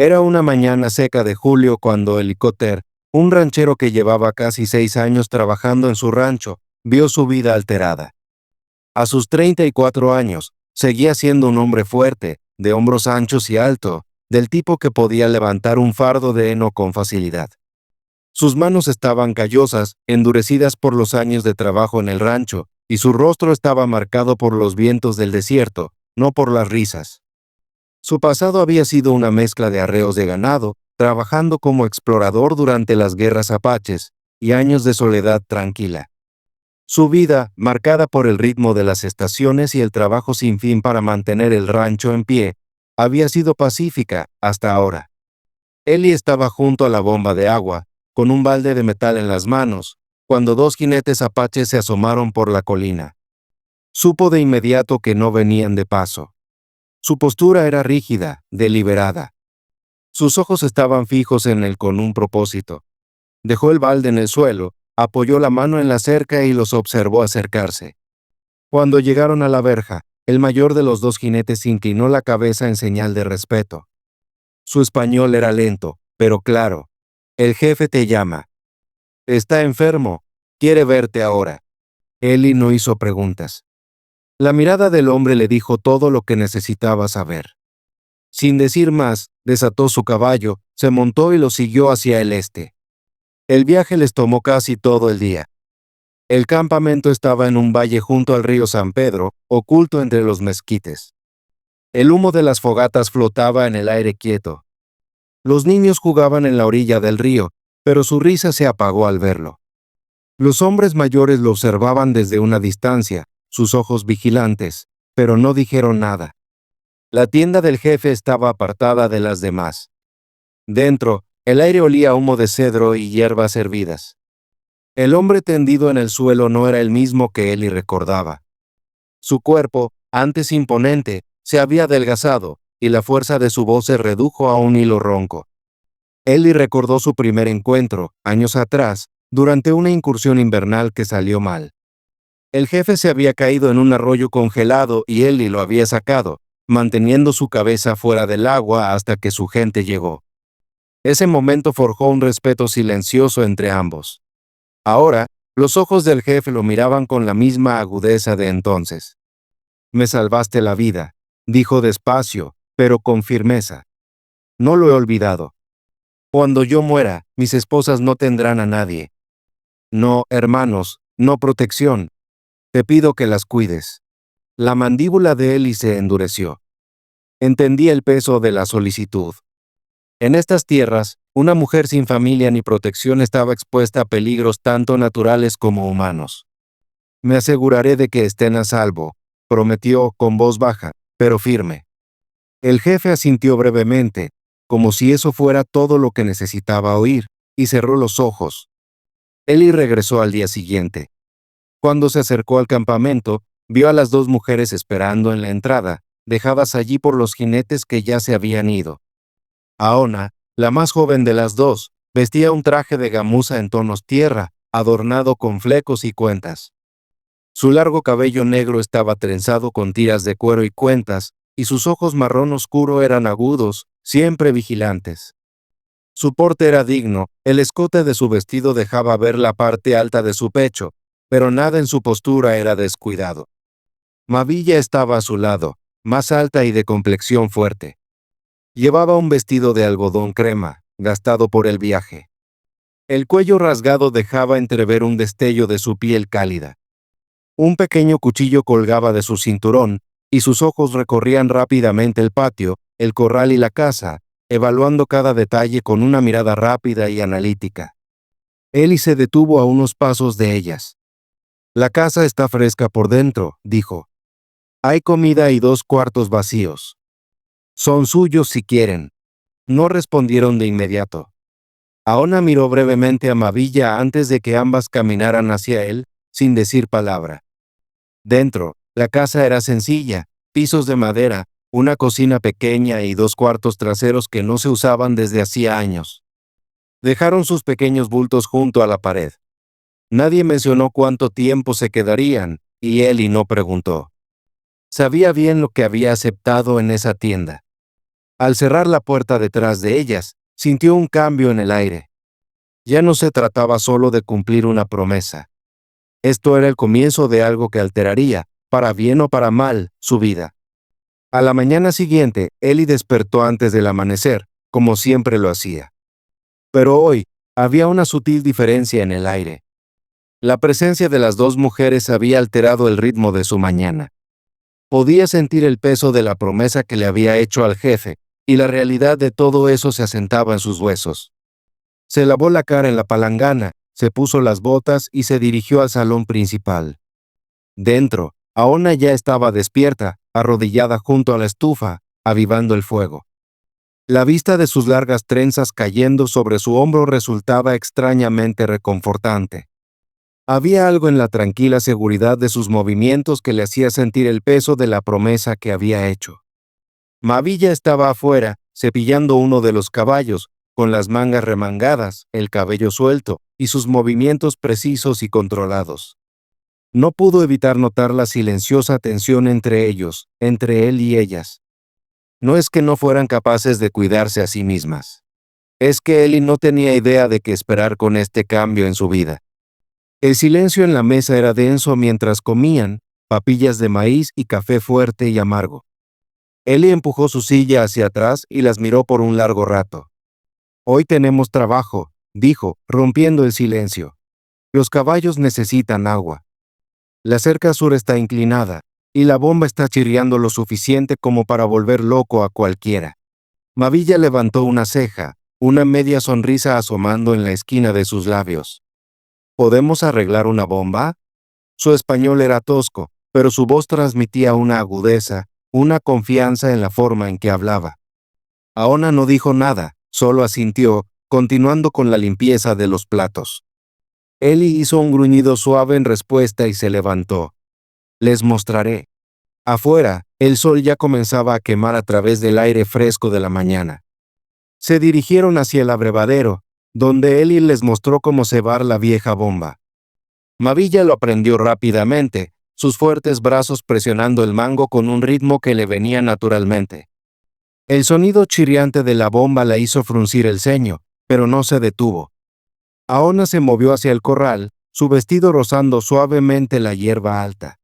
Era una mañana seca de julio cuando Helicóptero, un ranchero que llevaba casi 6 años trabajando en su rancho, vio su vida alterada. A sus 34 años, seguía siendo un hombre fuerte, de hombros anchos y alto, del tipo que podía levantar un fardo de heno con facilidad. Sus manos estaban callosas, endurecidas por los años de trabajo en el rancho, y su rostro estaba marcado por los vientos del desierto, no por las risas. Su pasado había sido una mezcla de arreos de ganado, trabajando como explorador durante las guerras apaches, y años de soledad tranquila. Su vida, marcada por el ritmo de las estaciones y el trabajo sin fin para mantener el rancho en pie, había sido pacífica hasta ahora. Eli estaba junto a la bomba de agua, con un balde de metal en las manos, cuando dos jinetes apaches se asomaron por la colina. Supo de inmediato que no venían de paso. Su postura era rígida, deliberada. Sus ojos estaban fijos en él con un propósito. Dejó el balde en el suelo, apoyó la mano en la cerca y los observó acercarse. Cuando llegaron a la verja, el mayor de los dos jinetes inclinó la cabeza en señal de respeto. Su español era lento, pero claro. El jefe te llama. Está enfermo. Quiere verte ahora. Eli no hizo preguntas. La mirada del hombre le dijo todo lo que necesitaba saber. Sin decir más, desató su caballo, se montó y lo siguió hacia el este. El viaje les tomó casi todo el día. El campamento estaba en un valle junto al río San Pedro, oculto entre los mezquites. El humo de las fogatas flotaba en el aire quieto. Los niños jugaban en la orilla del río, pero su risa se apagó al verlo. Los hombres mayores lo observaban desde una distancia, sus ojos vigilantes, pero no dijeron nada. La tienda del jefe estaba apartada de las demás. Dentro, el aire olía a humo de cedro y hierbas hervidas. El hombre tendido en el suelo no era el mismo que Eli recordaba. Su cuerpo, antes imponente, se había adelgazado, y la fuerza de su voz se redujo a un hilo ronco. Eli recordó su primer encuentro, años atrás, durante una incursión invernal que salió mal. El jefe se había caído en un arroyo congelado y Eli lo había sacado, manteniendo su cabeza fuera del agua hasta que su gente llegó. Ese momento forjó un respeto silencioso entre ambos. Ahora, los ojos del jefe lo miraban con la misma agudeza de entonces. Me salvaste la vida, dijo despacio, pero con firmeza. No lo he olvidado. Cuando yo muera, mis esposas no tendrán a nadie. No, hermanos, no protección. Te pido que las cuides. La mandíbula de Eli se endureció. Entendí el peso de la solicitud. En estas tierras, una mujer sin familia ni protección estaba expuesta a peligros tanto naturales como humanos. Me aseguraré de que estén a salvo, prometió con voz baja, pero firme. El jefe asintió brevemente, como si eso fuera todo lo que necesitaba oír, y cerró los ojos. Eli regresó al día siguiente. Cuando se acercó al campamento, vio a las dos mujeres esperando en la entrada, dejadas allí por los jinetes que ya se habían ido. Aona, la más joven de las dos, vestía un traje de gamuza en tonos tierra, adornado con flecos y cuentas. Su largo cabello negro estaba trenzado con tiras de cuero y cuentas, y sus ojos marrón oscuro eran agudos, siempre vigilantes. Su porte era digno, el escote de su vestido dejaba ver la parte alta de su pecho, pero nada en su postura era descuidado. Mavilla estaba a su lado, más alta y de complexión fuerte. Llevaba un vestido de algodón crema, gastado por el viaje. El cuello rasgado dejaba entrever un destello de su piel cálida. Un pequeño cuchillo colgaba de su cinturón, y sus ojos recorrían rápidamente el patio, el corral y la casa, evaluando cada detalle con una mirada rápida y analítica. Eli se detuvo a unos pasos de ellas. La casa está fresca por dentro, dijo. Hay comida y 2 cuartos vacíos. Son suyos si quieren. No respondieron de inmediato. Aona miró brevemente a Mavilla antes de que ambas caminaran hacia él, sin decir palabra. Dentro, la casa era sencilla, pisos de madera, una cocina pequeña y 2 cuartos traseros que no se usaban desde hacía años. Dejaron sus pequeños bultos junto a la pared. Nadie mencionó cuánto tiempo se quedarían, y Eli no preguntó. Sabía bien lo que había aceptado en esa tienda. Al cerrar la puerta detrás de ellas, sintió un cambio en el aire. Ya no se trataba solo de cumplir una promesa. Esto era el comienzo de algo que alteraría, para bien o para mal, su vida. A la mañana siguiente, Ellie despertó antes del amanecer, como siempre lo hacía. Pero hoy, había una sutil diferencia en el aire. La presencia de las dos mujeres había alterado el ritmo de su mañana. Podía sentir el peso de la promesa que le había hecho al jefe, y la realidad de todo eso se asentaba en sus huesos. Se lavó la cara en la palangana, se puso las botas y se dirigió al salón principal. Dentro, Aona ya estaba despierta, arrodillada junto a la estufa, avivando el fuego. La vista de sus largas trenzas cayendo sobre su hombro resultaba extrañamente reconfortante. Había algo en la tranquila seguridad de sus movimientos que le hacía sentir el peso de la promesa que había hecho. Mavilla estaba afuera, cepillando uno de los caballos, con las mangas remangadas, el cabello suelto, y sus movimientos precisos y controlados. No pudo evitar notar la silenciosa tensión entre ellos, entre él y ellas. No es que no fueran capaces de cuidarse a sí mismas. Es que Ellie no tenía idea de qué esperar con este cambio en su vida. El silencio en la mesa era denso mientras comían, papillas de maíz y café fuerte y amargo. Ellie empujó su silla hacia atrás y las miró por un largo rato. Hoy tenemos trabajo, dijo, rompiendo el silencio. Los caballos necesitan agua. La cerca sur está inclinada, y la bomba está chirriando lo suficiente como para volver loco a cualquiera. Mavilla levantó una ceja, una media sonrisa asomando en la esquina de sus labios. ¿Podemos arreglar una bomba? Su español era tosco, pero su voz transmitía una agudeza, una confianza en la forma en que hablaba. Aona no dijo nada, solo asintió, continuando con la limpieza de los platos. Ellie hizo un gruñido suave en respuesta y se levantó. Les mostraré. Afuera, el sol ya comenzaba a quemar a través del aire fresco de la mañana. Se dirigieron hacia el abrevadero, donde Ellie les mostró cómo cebar la vieja bomba. Mavilla lo aprendió rápidamente, sus fuertes brazos presionando el mango con un ritmo que le venía naturalmente. El sonido chirriante de la bomba la hizo fruncir el ceño, pero no se detuvo. Aona se movió hacia el corral, su vestido rozando suavemente la hierba alta.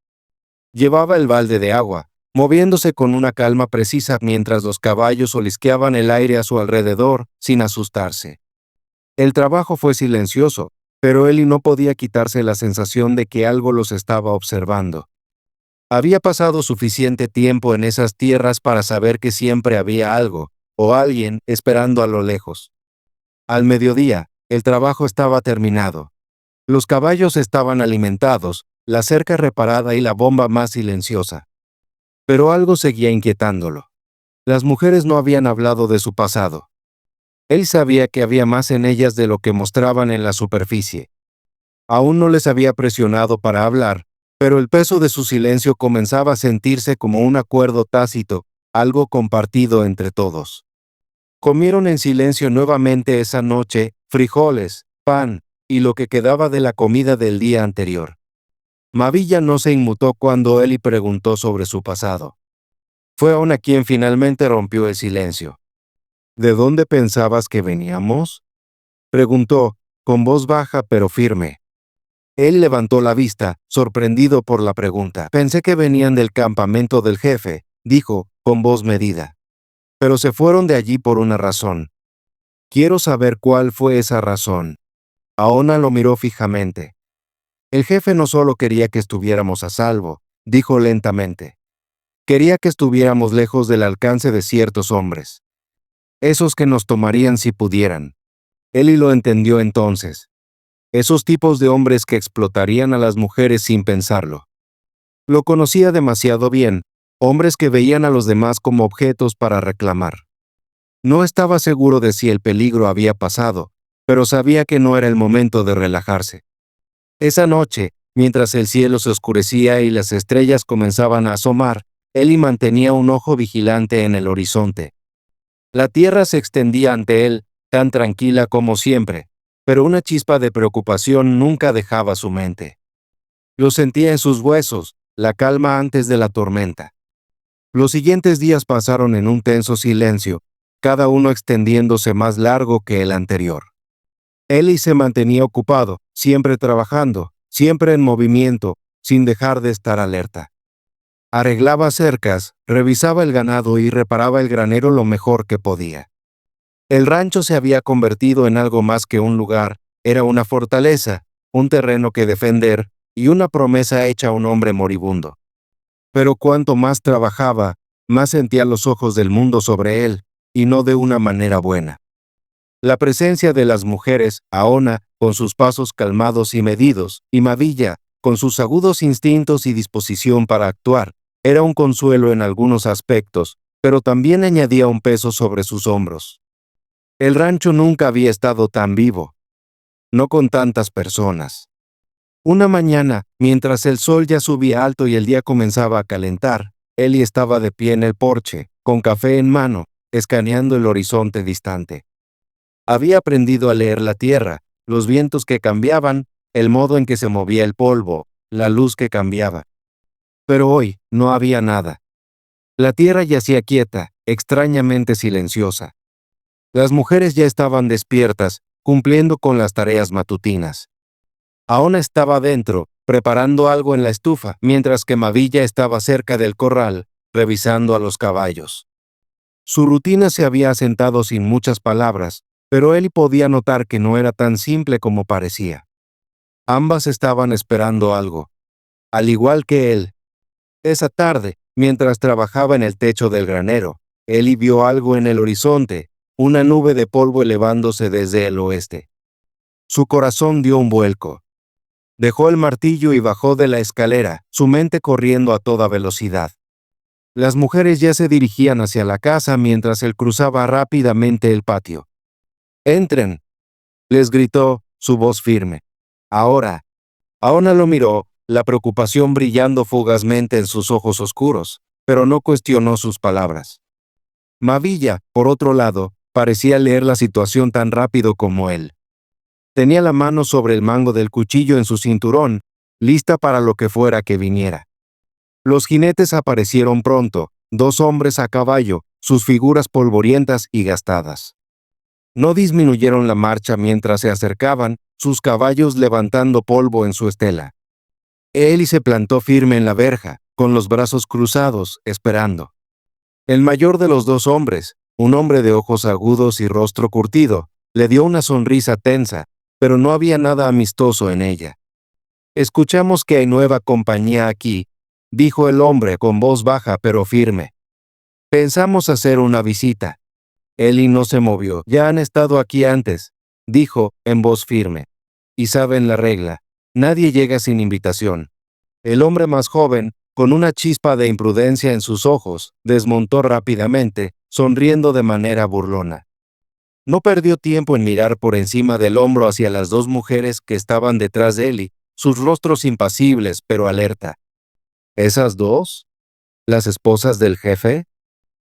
Llevaba el balde de agua, moviéndose con una calma precisa mientras los caballos olisqueaban el aire a su alrededor, sin asustarse. El trabajo fue silencioso, pero Ellie no podía quitarse la sensación de que algo los estaba observando. Había pasado suficiente tiempo en esas tierras para saber que siempre había algo, o alguien, esperando a lo lejos. Al mediodía, el trabajo estaba terminado. Los caballos estaban alimentados, la cerca reparada y la bomba más silenciosa. Pero algo seguía inquietándolo. Las mujeres no habían hablado de su pasado. Él sabía que había más en ellas de lo que mostraban en la superficie. Aún no les había presionado para hablar, pero el peso de su silencio comenzaba a sentirse como un acuerdo tácito, algo compartido entre todos. Comieron en silencio nuevamente esa noche, frijoles, pan, y lo que quedaba de la comida del día anterior. Mavilla no se inmutó cuando Ellie preguntó sobre su pasado. Fue Aona quien finalmente rompió el silencio. ¿De dónde pensabas que veníamos? Preguntó, con voz baja pero firme. Él levantó la vista, sorprendido por la pregunta. Pensé que venían del campamento del jefe, dijo, con voz medida. Pero se fueron de allí por una razón. Quiero saber cuál fue esa razón. Aona lo miró fijamente. El jefe no solo quería que estuviéramos a salvo, dijo lentamente. Quería que estuviéramos lejos del alcance de ciertos hombres. Esos que nos tomarían si pudieran. Ellie lo entendió entonces. Esos tipos de hombres que explotarían a las mujeres sin pensarlo. Lo conocía demasiado bien, hombres que veían a los demás como objetos para reclamar. No estaba seguro de si el peligro había pasado, pero sabía que no era el momento de relajarse. Esa noche, mientras el cielo se oscurecía y las estrellas comenzaban a asomar, Ellie mantenía un ojo vigilante en el horizonte. La tierra se extendía ante él, tan tranquila como siempre, pero una chispa de preocupación nunca dejaba su mente. Lo sentía en sus huesos, la calma antes de la tormenta. Los siguientes días pasaron en un tenso silencio, cada uno extendiéndose más largo que el anterior. Eli se mantenía ocupado, siempre trabajando, siempre en movimiento, sin dejar de estar alerta. Arreglaba cercas, revisaba el ganado y reparaba el granero lo mejor que podía. El rancho se había convertido en algo más que un lugar, era una fortaleza, un terreno que defender y una promesa hecha a un hombre moribundo. Pero cuanto más trabajaba, más sentía los ojos del mundo sobre él, y no de una manera buena. La presencia de las mujeres, Ahona, con sus pasos calmados y medidos, y Mavilla, con sus agudos instintos y disposición para actuar, era un consuelo en algunos aspectos, pero también añadía un peso sobre sus hombros. El rancho nunca había estado tan vivo, no con tantas personas. Una mañana, mientras el sol ya subía alto y el día comenzaba a calentar, Eli estaba de pie en el porche, con café en mano, escaneando el horizonte distante. Había aprendido a leer la tierra, los vientos que cambiaban, el modo en que se movía el polvo, la luz que cambiaba. Pero hoy no había nada. La tierra yacía quieta, extrañamente silenciosa. Las mujeres ya estaban despiertas, cumpliendo con las tareas matutinas. Ahona estaba dentro, preparando algo en la estufa, mientras que Mavilla estaba cerca del corral, revisando a los caballos. Su rutina se había asentado sin muchas palabras, pero él podía notar que no era tan simple como parecía. Ambas estaban esperando algo, al igual que él. Esa tarde, mientras trabajaba en el techo del granero, Eli vio algo en el horizonte, una nube de polvo elevándose desde el oeste. Su corazón dio un vuelco. Dejó el martillo y bajó de la escalera, su mente corriendo a toda velocidad. Las mujeres ya se dirigían hacia la casa mientras él cruzaba rápidamente el patio. «Entren», les gritó, su voz firme. «Ahora». Ahona lo miró, la preocupación brillando fugazmente en sus ojos oscuros, pero no cuestionó sus palabras. Mavilla, por otro lado, parecía leer la situación tan rápido como él. Tenía la mano sobre el mango del cuchillo en su cinturón, lista para lo que fuera que viniera. Los jinetes aparecieron pronto, 2 hombres a caballo, sus figuras polvorientas y gastadas. No disminuyeron la marcha mientras se acercaban, sus caballos levantando polvo en su estela. Eli se plantó firme en la verja, con los brazos cruzados, esperando. El mayor de los 2 hombres, un hombre de ojos agudos y rostro curtido, le dio una sonrisa tensa, pero no había nada amistoso en ella. «Escuchamos que hay nueva compañía aquí», dijo el hombre con voz baja pero firme. «Pensamos hacer una visita». Eli no se movió. «Ya han estado aquí antes», dijo, en voz firme. «Y saben la regla. Nadie llega sin invitación». El hombre más joven, con una chispa de imprudencia en sus ojos, desmontó rápidamente, sonriendo de manera burlona. No perdió tiempo en mirar por encima del hombro hacia las 2 mujeres que estaban detrás de Eli, sus rostros impasibles pero alerta. «¿Esas 2? ¿Las esposas del jefe?»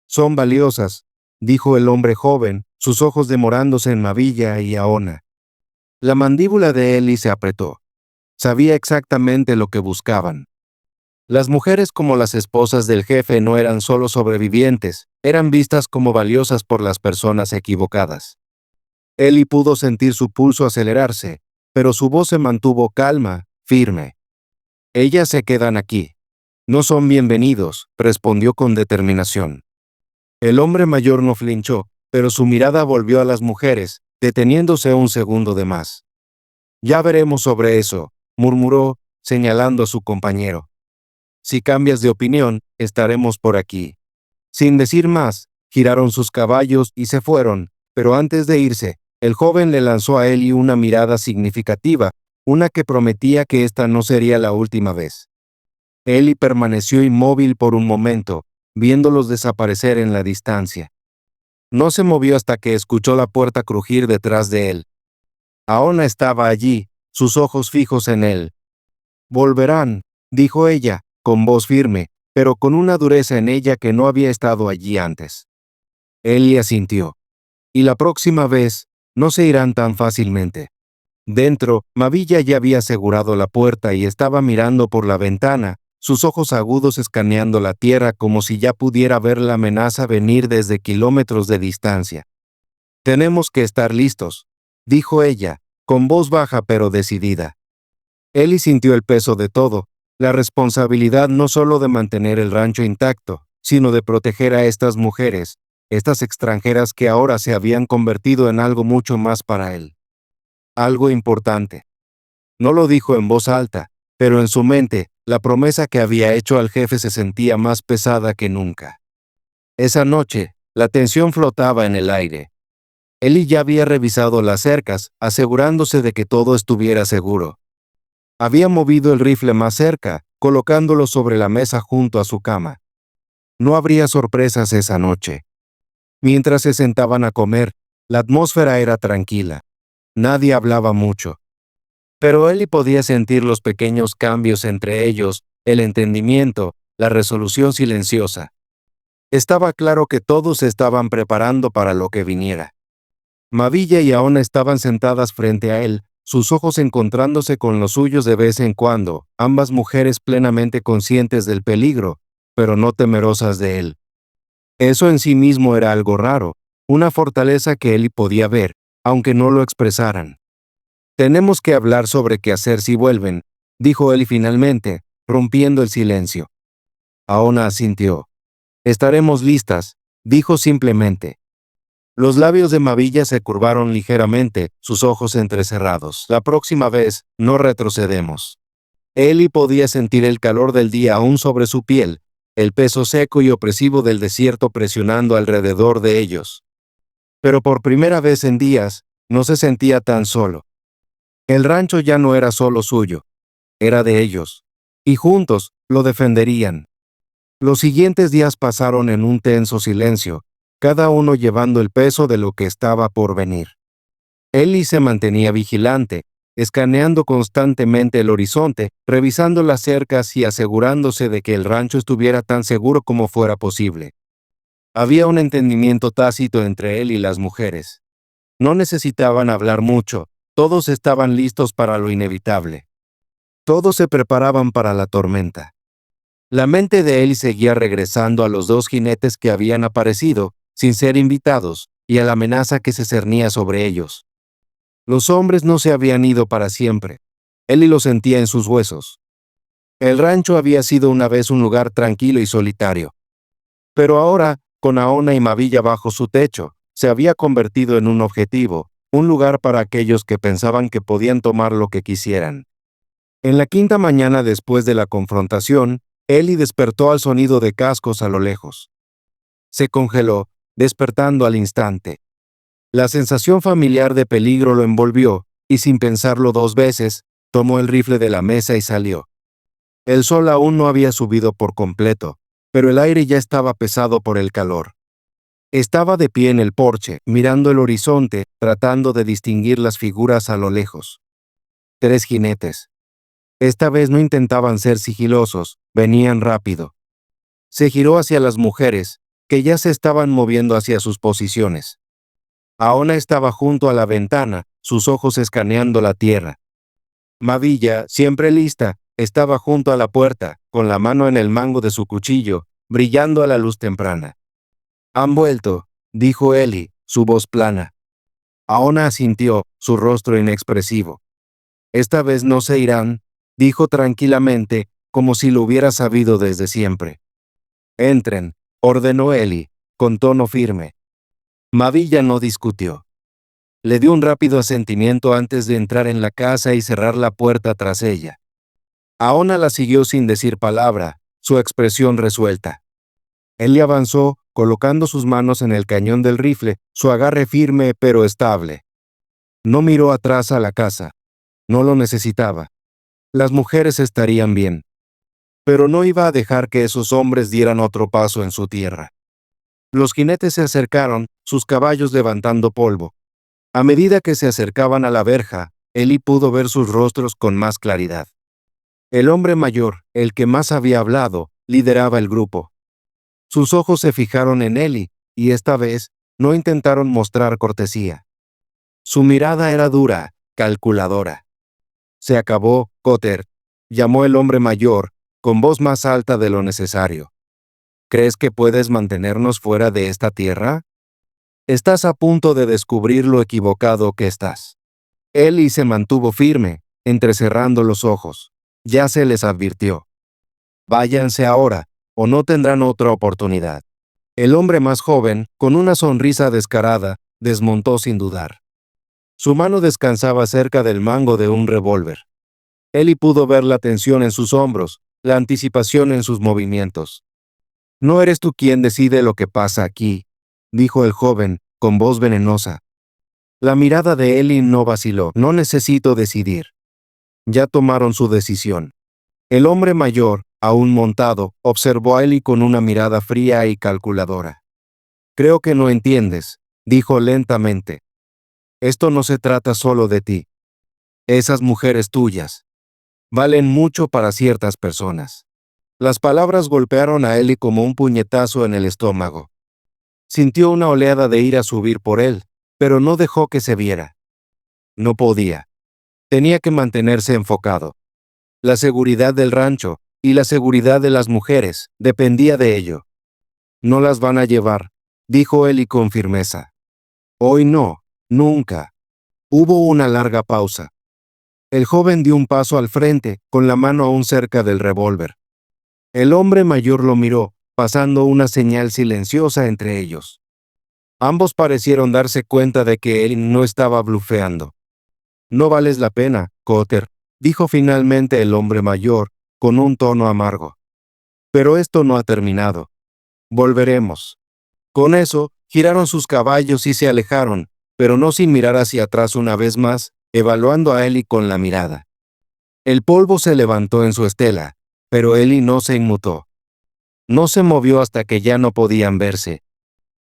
«Son valiosas», dijo el hombre joven, sus ojos demorándose en Mavilla y Ahona. La mandíbula de Eli se apretó. Sabía exactamente lo que buscaban. Las mujeres como las esposas del jefe no eran solo sobrevivientes, eran vistas como valiosas por las personas equivocadas. Eli pudo sentir su pulso acelerarse, pero su voz se mantuvo calma, firme. «Ellas se quedan aquí. No son bienvenidos», respondió con determinación. El hombre mayor no flinchó, pero su mirada volvió a las mujeres, deteniéndose un segundo de más. «Ya veremos sobre eso», murmuró, señalando a su compañero. «Si cambias de opinión, estaremos por aquí». Sin decir más, giraron sus caballos y se fueron, pero antes de irse, el joven le lanzó a Eli una mirada significativa, una que prometía que esta no sería la última vez. Eli permaneció inmóvil por un momento, viéndolos desaparecer en la distancia. No se movió hasta que escuchó la puerta crujir detrás de él. Ahona estaba allí, sus ojos fijos en él. «Volverán», dijo ella, con voz firme, pero con una dureza en ella que no había estado allí antes. Eli asintió. «Y la próxima vez, no se irán tan fácilmente». Dentro, Mavilla ya había asegurado la puerta y estaba mirando por la ventana, sus ojos agudos escaneando la tierra como si ya pudiera ver la amenaza venir desde kilómetros de distancia. «Tenemos que estar listos», dijo ella, con voz baja pero decidida. Ellie sintió el peso de todo, la responsabilidad no solo de mantener el rancho intacto, sino de proteger a estas mujeres, estas extranjeras que ahora se habían convertido en algo mucho más para él. Algo importante. No lo dijo en voz alta, pero en su mente, la promesa que había hecho al jefe se sentía más pesada que nunca. Esa noche, la tensión flotaba en el aire. Ellie ya había revisado las cercas, asegurándose de que todo estuviera seguro. Había movido el rifle más cerca, colocándolo sobre la mesa junto a su cama. No habría sorpresas esa noche. Mientras se sentaban a comer, la atmósfera era tranquila. Nadie hablaba mucho. Pero Ellie podía sentir los pequeños cambios entre ellos, el entendimiento, la resolución silenciosa. Estaba claro que todos se estaban preparando para lo que viniera. Mavilla y Aona estaban sentadas frente a él, sus ojos encontrándose con los suyos de vez en cuando, ambas mujeres plenamente conscientes del peligro, pero no temerosas de él. Eso en sí mismo era algo raro, una fortaleza que Ellie podía ver, aunque no lo expresaran. «Tenemos que hablar sobre qué hacer si vuelven», dijo Ellie finalmente, rompiendo el silencio. Aona asintió. «Estaremos listas», dijo simplemente. Los labios de Mavilla se curvaron ligeramente, sus ojos entrecerrados. «La próxima vez, no retrocedemos». Ellie podía sentir el calor del día aún sobre su piel, el peso seco y opresivo del desierto presionando alrededor de ellos. Pero por primera vez en días, no se sentía tan solo. El rancho ya no era solo suyo, era de ellos, y juntos lo defenderían. Los siguientes días pasaron en un tenso silencio, cada uno llevando el peso de lo que estaba por venir. Ellie se mantenía vigilante, escaneando constantemente el horizonte, revisando las cercas y asegurándose de que el rancho estuviera tan seguro como fuera posible. Había un entendimiento tácito entre él y las mujeres. No necesitaban hablar mucho, todos estaban listos para lo inevitable. Todos se preparaban para la tormenta. La mente de Ellie seguía regresando a los dos jinetes que habían aparecido, sin ser invitados, y a la amenaza que se cernía sobre ellos. Los hombres no se habían ido para siempre. Ellie lo sentía en sus huesos. El rancho había sido una vez un lugar tranquilo y solitario. Pero ahora, con Aona y Mavilla bajo su techo, se había convertido en un objetivo, un lugar para aquellos que pensaban que podían tomar lo que quisieran. En la quinta mañana después de la confrontación, Ellie despertó al sonido de cascos a lo lejos. Se congeló, despertando al instante. La sensación familiar de peligro lo envolvió, y sin pensarlo dos veces, tomó el rifle de la mesa y salió. El sol aún no había subido por completo, pero el aire ya estaba pesado por el calor. Estaba de pie en el porche, mirando el horizonte, tratando de distinguir las figuras a lo lejos. 3 jinetes. Esta vez no intentaban ser sigilosos, venían rápido. Se giró hacia las mujeres, que ya se estaban moviendo hacia sus posiciones. Aona estaba junto a la ventana, sus ojos escaneando la tierra. Mavilla, siempre lista, estaba junto a la puerta, con la mano en el mango de su cuchillo, brillando a la luz temprana. «Han vuelto», dijo Ellie, su voz plana. Aona asintió, su rostro inexpresivo. «Esta vez no se irán», dijo tranquilamente, como si lo hubiera sabido desde siempre. «Entren», ordenó Ellie, con tono firme. Mavilla no discutió. Le dio un rápido asentimiento antes de entrar en la casa y cerrar la puerta tras ella. Aona la siguió sin decir palabra, su expresión resuelta. Ellie avanzó, colocando sus manos en el cañón del rifle, su agarre firme pero estable. No miró atrás a la casa. No lo necesitaba. Las mujeres estarían bien. Pero no iba a dejar que esos hombres dieran otro paso en su tierra. Los jinetes se acercaron, sus caballos levantando polvo. A medida que se acercaban a la verja, Ellie pudo ver sus rostros con más claridad. El hombre mayor, el que más había hablado, lideraba el grupo. Sus ojos se fijaron en Ellie, y esta vez, no intentaron mostrar cortesía. Su mirada era dura, calculadora. «Se acabó, Cotter», llamó el hombre mayor, con voz más alta de lo necesario. ¿Crees que puedes mantenernos fuera de esta tierra? Estás a punto de descubrir lo equivocado que estás. Eli se mantuvo firme, entrecerrando los ojos. Ya se les advirtió. Váyanse ahora, o no tendrán otra oportunidad. El hombre más joven, con una sonrisa descarada, desmontó sin dudar. Su mano descansaba cerca del mango de un revólver. Eli pudo ver la tensión en sus hombros, la anticipación en sus movimientos. No eres tú quien decide lo que pasa aquí, dijo el joven, con voz venenosa. La mirada de Eli no vaciló. No necesito decidir. Ya tomaron su decisión. El hombre mayor, aún montado, observó a Eli con una mirada fría y calculadora. Creo que no entiendes, dijo lentamente. Esto no se trata solo de ti. Esas mujeres tuyas valen mucho para ciertas personas. Las palabras golpearon a Eli como un puñetazo en el estómago. Sintió una oleada de ira subir por él, pero no dejó que se viera. No podía. Tenía que mantenerse enfocado. La seguridad del rancho y la seguridad de las mujeres dependía de ello. No las van a llevar, dijo Eli con firmeza. Hoy no, nunca. Hubo una larga pausa. El joven dio un paso al frente, con la mano aún cerca del revólver. El hombre mayor lo miró, pasando una señal silenciosa entre ellos. Ambos parecieron darse cuenta de que él no estaba blufeando. No vales la pena, Cotter, dijo finalmente el hombre mayor, con un tono amargo. Pero esto no ha terminado. Volveremos. Con eso, giraron sus caballos y se alejaron, pero no sin mirar hacia atrás una vez más, evaluando a Eli con la mirada. El polvo se levantó en su estela, pero Eli no se inmutó. No se movió hasta que ya no podían verse.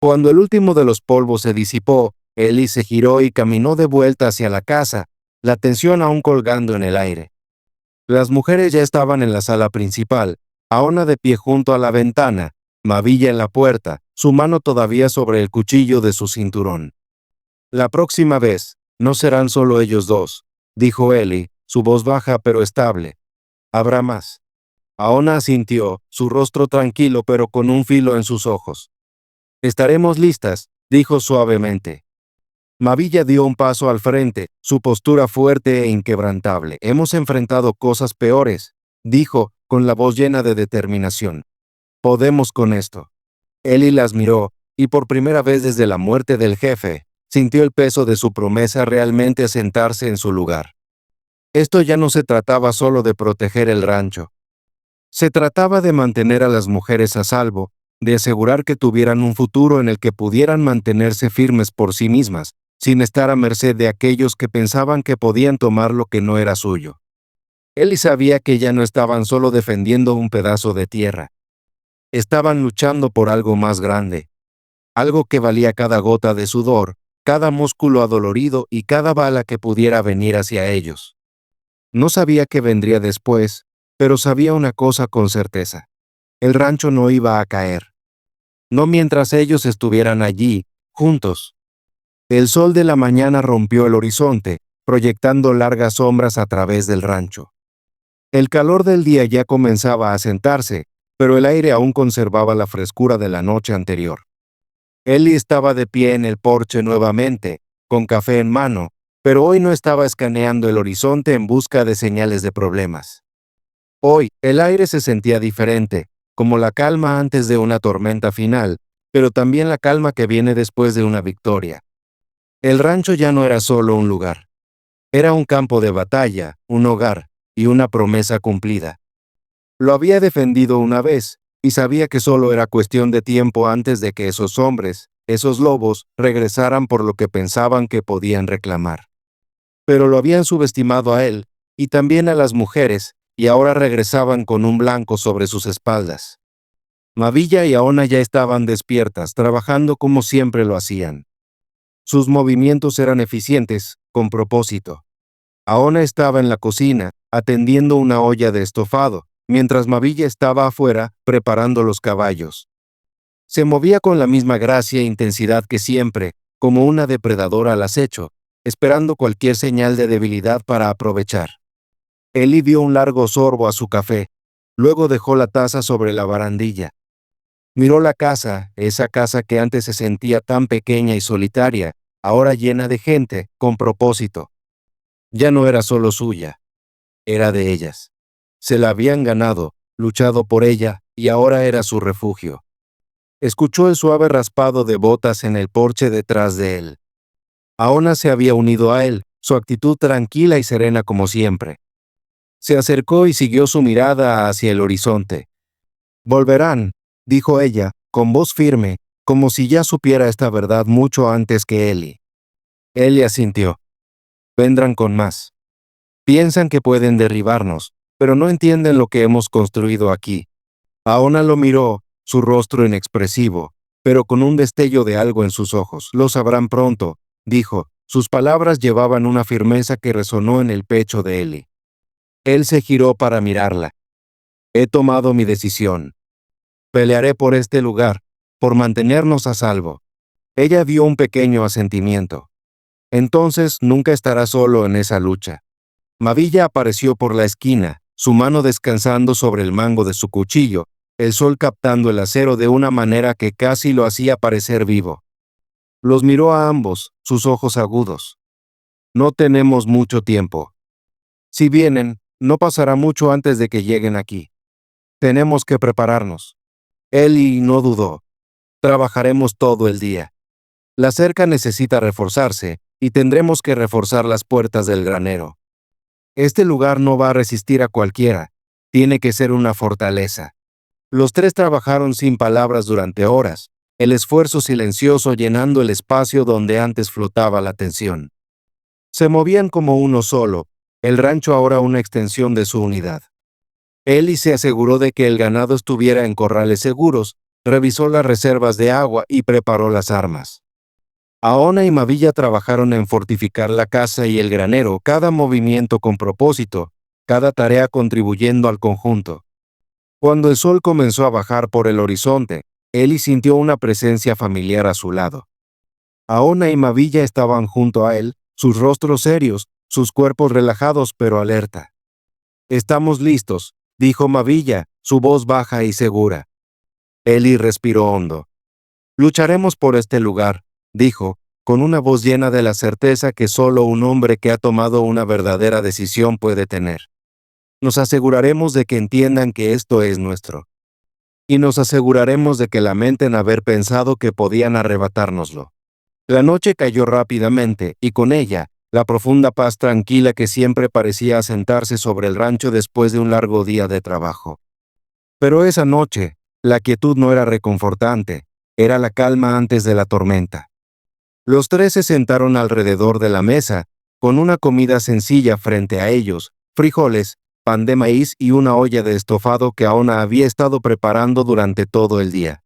Cuando el último de los polvos se disipó, Eli se giró y caminó de vuelta hacia la casa, la tensión aún colgando en el aire. Las mujeres ya estaban en la sala principal, Aona de pie junto a la ventana, Mavilla en la puerta, su mano todavía sobre el cuchillo de su cinturón. La próxima vez, no serán solo ellos dos, dijo Eli, su voz baja pero estable. Habrá más. Aona asintió, su rostro tranquilo pero con un filo en sus ojos. Estaremos listas, dijo suavemente. Mavilla dio un paso al frente, su postura fuerte e inquebrantable. Hemos enfrentado cosas peores, dijo, con la voz llena de determinación. Podemos con esto. Eli las miró, y por primera vez desde la muerte del jefe, sintió el peso de su promesa realmente asentarse en su lugar. Esto ya no se trataba solo de proteger el rancho. Se trataba de mantener a las mujeres a salvo, de asegurar que tuvieran un futuro en el que pudieran mantenerse firmes por sí mismas, sin estar a merced de aquellos que pensaban que podían tomar lo que no era suyo. Eli sabía que ya no estaban solo defendiendo un pedazo de tierra. Estaban luchando por algo más grande, algo que valía cada gota de sudor, cada músculo adolorido y cada bala que pudiera venir hacia ellos. No sabía qué vendría después, pero sabía una cosa con certeza. El rancho no iba a caer. No mientras ellos estuvieran allí, juntos. El sol de la mañana rompió el horizonte, proyectando largas sombras a través del rancho. El calor del día ya comenzaba a sentarse, pero el aire aún conservaba la frescura de la noche anterior. Eli estaba de pie en el porche nuevamente, con café en mano, pero hoy no estaba escaneando el horizonte en busca de señales de problemas. Hoy, el aire se sentía diferente, como la calma antes de una tormenta final, pero también la calma que viene después de una victoria. El rancho ya no era solo un lugar. Era un campo de batalla, un hogar, y una promesa cumplida. Lo había defendido una vez, y sabía que solo era cuestión de tiempo antes de que esos hombres, esos lobos, regresaran por lo que pensaban que podían reclamar. Pero lo habían subestimado a él, y también a las mujeres, y ahora regresaban con un blanco sobre sus espaldas. Mavilla y Aona ya estaban despiertas, trabajando como siempre lo hacían. Sus movimientos eran eficientes, con propósito. Aona estaba en la cocina, atendiendo una olla de estofado, mientras Mavilla estaba afuera, preparando los caballos. Se movía con la misma gracia e intensidad que siempre, como una depredadora al acecho, esperando cualquier señal de debilidad para aprovechar. Eli dio un largo sorbo a su café. Luego dejó la taza sobre la barandilla. Miró la casa, esa casa que antes se sentía tan pequeña y solitaria, ahora llena de gente, con propósito. Ya no era solo suya, era de ellas. Se la habían ganado, luchado por ella, y ahora era su refugio. Escuchó el suave raspado de botas en el porche detrás de él. Aona se había unido a él, su actitud tranquila y serena como siempre. Se acercó y siguió su mirada hacia el horizonte. Volverán, dijo ella, con voz firme, como si ya supiera esta verdad mucho antes que Eli. Eli asintió. Vendrán con más. Piensan que pueden derribarnos, pero no entienden lo que hemos construido aquí. Aona lo miró, su rostro inexpresivo, pero con un destello de algo en sus ojos. Lo sabrán pronto, dijo. Sus palabras llevaban una firmeza que resonó en el pecho de Eli. Él se giró para mirarla. He tomado mi decisión. Pelearé por este lugar, por mantenernos a salvo. Ella dio un pequeño asentimiento. Entonces nunca estará solo en esa lucha. Mavilla apareció por la esquina, su mano descansando sobre el mango de su cuchillo, el sol captando el acero de una manera que casi lo hacía parecer vivo. Los miró a ambos, sus ojos agudos. No tenemos mucho tiempo. Si vienen, no pasará mucho antes de que lleguen aquí. Tenemos que prepararnos. Eli no dudó. Trabajaremos todo el día. La cerca necesita reforzarse, y tendremos que reforzar las puertas del granero. Este lugar no va a resistir a cualquiera. Tiene que ser una fortaleza. Los tres trabajaron sin palabras durante horas, el esfuerzo silencioso llenando el espacio donde antes flotaba la tensión. Se movían como uno solo, el rancho ahora una extensión de su unidad. Eli se aseguró de que el ganado estuviera en corrales seguros, revisó las reservas de agua y preparó las armas. Aona y Mavilla trabajaron en fortificar la casa y el granero, cada movimiento con propósito, cada tarea contribuyendo al conjunto. Cuando el sol comenzó a bajar por el horizonte, Eli sintió una presencia familiar a su lado. Aona y Mavilla estaban junto a él, sus rostros serios, sus cuerpos relajados pero alerta. Estamos listos, dijo Mavilla, su voz baja y segura. Eli respiró hondo. Lucharemos por este lugar, dijo, con una voz llena de la certeza que solo un hombre que ha tomado una verdadera decisión puede tener. Nos aseguraremos de que entiendan que esto es nuestro. Y nos aseguraremos de que lamenten haber pensado que podían arrebatárnoslo. La noche cayó rápidamente, y con ella, la profunda paz tranquila que siempre parecía asentarse sobre el rancho después de un largo día de trabajo. Pero esa noche, la quietud no era reconfortante, era la calma antes de la tormenta. Los tres se sentaron alrededor de la mesa, con una comida sencilla frente a ellos, frijoles, pan de maíz y una olla de estofado que Aona había estado preparando durante todo el día.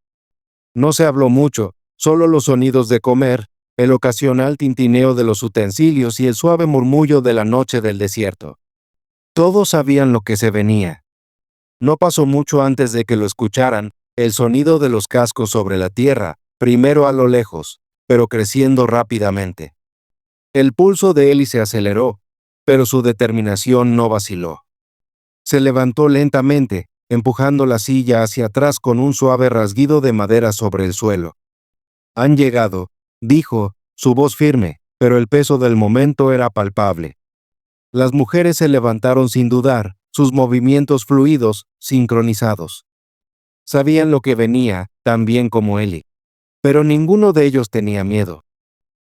No se habló mucho, solo los sonidos de comer, el ocasional tintineo de los utensilios y el suave murmullo de la noche del desierto. Todos sabían lo que se venía. No pasó mucho antes de que lo escucharan, el sonido de los cascos sobre la tierra, primero a lo lejos, pero creciendo rápidamente. El pulso de Eli se aceleró, pero su determinación no vaciló. Se levantó lentamente, empujando la silla hacia atrás con un suave rasguido de madera sobre el suelo. Han llegado, dijo, su voz firme, pero el peso del momento era palpable. Las mujeres se levantaron sin dudar, sus movimientos fluidos, sincronizados. Sabían lo que venía, tan bien como Eli. Pero ninguno de ellos tenía miedo.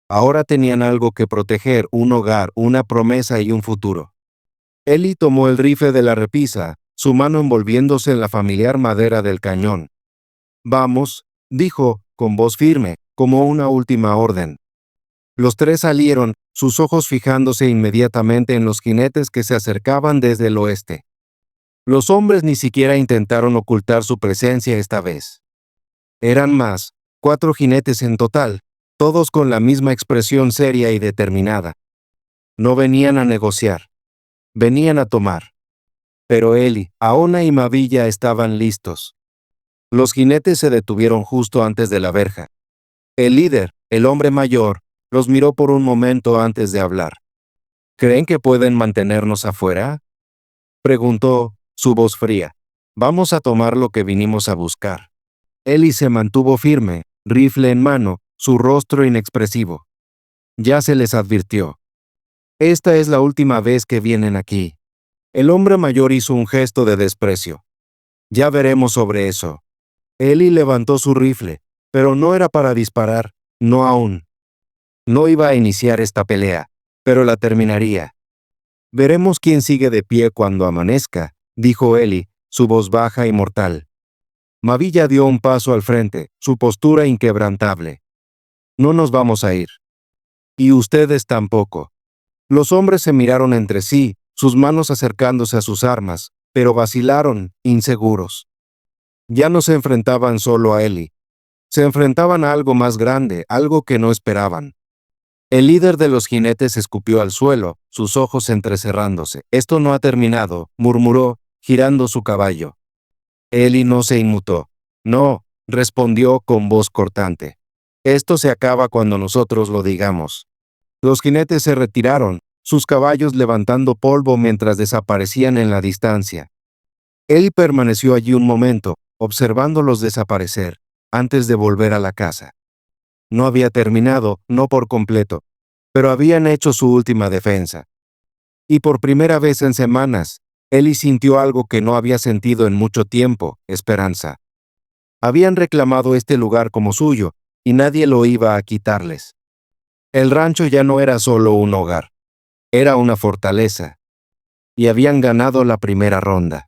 Ahora tenían algo que proteger, un hogar, una promesa y un futuro. Eli tomó el rifle de la repisa, su mano envolviéndose en la familiar madera del cañón. Vamos, dijo, con voz firme, como una última orden. Los tres salieron, sus ojos fijándose inmediatamente en los jinetes que se acercaban desde el oeste. Los hombres ni siquiera intentaron ocultar su presencia esta vez. Eran más, 4 jinetes en total, todos con la misma expresión seria y determinada. No venían a negociar. Venían a tomar. Pero Eli, Aona y Mavilla estaban listos. Los jinetes se detuvieron justo antes de la verja. El líder, el hombre mayor, los miró por un momento antes de hablar. ¿Creen que pueden mantenernos afuera?, preguntó, su voz fría. Vamos a tomar lo que vinimos a buscar. Ellie se mantuvo firme, rifle en mano, su rostro inexpresivo. Ya se les advirtió. Esta es la última vez que vienen aquí. El hombre mayor hizo un gesto de desprecio. Ya veremos sobre eso. Ellie levantó su rifle, pero no era para disparar, no aún. No iba a iniciar esta pelea, pero la terminaría. Veremos quién sigue de pie cuando amanezca, dijo Ellie, su voz baja y mortal. Mavilla dio un paso al frente, su postura inquebrantable. No nos vamos a ir. Y ustedes tampoco. Los hombres se miraron entre sí, sus manos acercándose a sus armas, pero vacilaron, inseguros. Ya no se enfrentaban solo a Ellie. Se enfrentaban a algo más grande, algo que no esperaban. El líder de los jinetes escupió al suelo, sus ojos entrecerrándose. Esto no ha terminado, murmuró, girando su caballo. Ellie no se inmutó. No, respondió con voz cortante. Esto se acaba cuando nosotros lo digamos. Los jinetes se retiraron, sus caballos levantando polvo mientras desaparecían en la distancia. Ellie permaneció allí un momento, observándolos desaparecer, antes de volver a la casa. No había terminado, no por completo, pero habían hecho su última defensa. Y por primera vez en semanas, Ellie sintió algo que no había sentido en mucho tiempo, esperanza. Habían reclamado este lugar como suyo, y nadie lo iba a quitarles. El rancho ya no era solo un hogar, era una fortaleza. Y habían ganado la primera ronda.